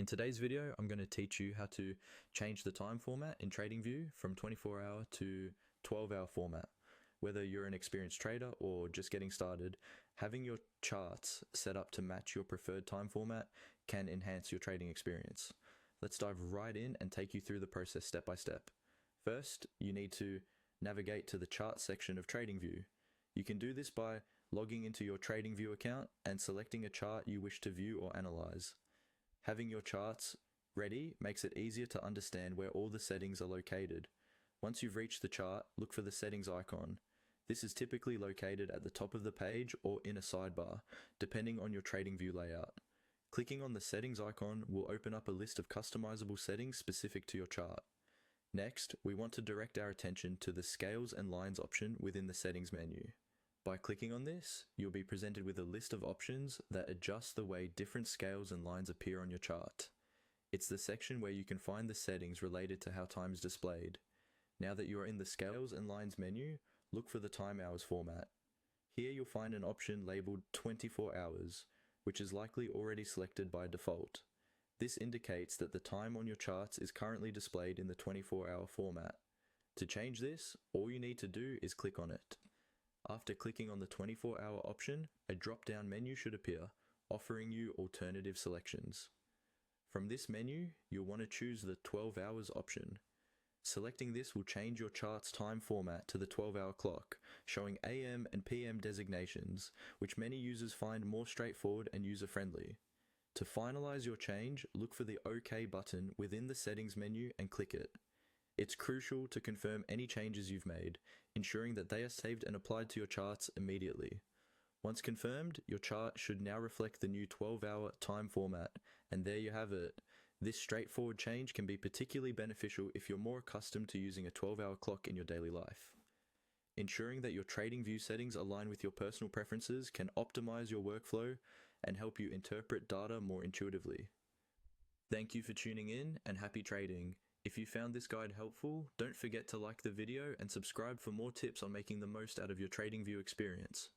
In today's video, I'm going to teach you how to change the time format in TradingView from 24-hour to 12-hour format. Whether you're an experienced trader or just getting started, having your charts set up to match your preferred time format can enhance your trading experience. Let's dive right in and take you through the process step by step. First, you need to navigate to the chart section of TradingView. You can do this by logging into your TradingView account and selecting a chart you wish to view or analyze. Having your charts ready makes it easier to understand where all the settings are located. Once you've reached the chart, look for the settings icon. This is typically located at the top of the page or in a sidebar, depending on your TradingView layout. Clicking on the settings icon will open up a list of customizable settings specific to your chart. Next, we want to direct our attention to the Scales and Lines option within the settings menu. By clicking on this, you'll be presented with a list of options that adjust the way different scales and lines appear on your chart. It's the section where you can find the settings related to how time is displayed. Now that you are in the Scales and Lines menu, look for the Time Hours format. Here you'll find an option labeled 24 hours, which is likely already selected by default. This indicates that the time on your charts is currently displayed in the 24-hour format. To change this, all you need to do is click on it. After clicking on the 24-hour option, a drop-down menu should appear, offering you alternative selections. From this menu, you'll want to choose the 12 hours option. Selecting this will change your chart's time format to the 12-hour clock, showing AM and PM designations, which many users find more straightforward and user-friendly. To finalize your change, look for the OK button within the settings menu and click it. It's crucial to confirm any changes you've made, ensuring that they are saved and applied to your charts immediately. Once confirmed, your chart should now reflect the new 12-hour time format, and there you have it. This straightforward change can be particularly beneficial if you're more accustomed to using a 12-hour clock in your daily life. Ensuring that your TradingView settings align with your personal preferences can optimize your workflow and help you interpret data more intuitively. Thank you for tuning in, and happy trading. If you found this guide helpful, don't forget to like the video and subscribe for more tips on making the most out of your TradingView experience.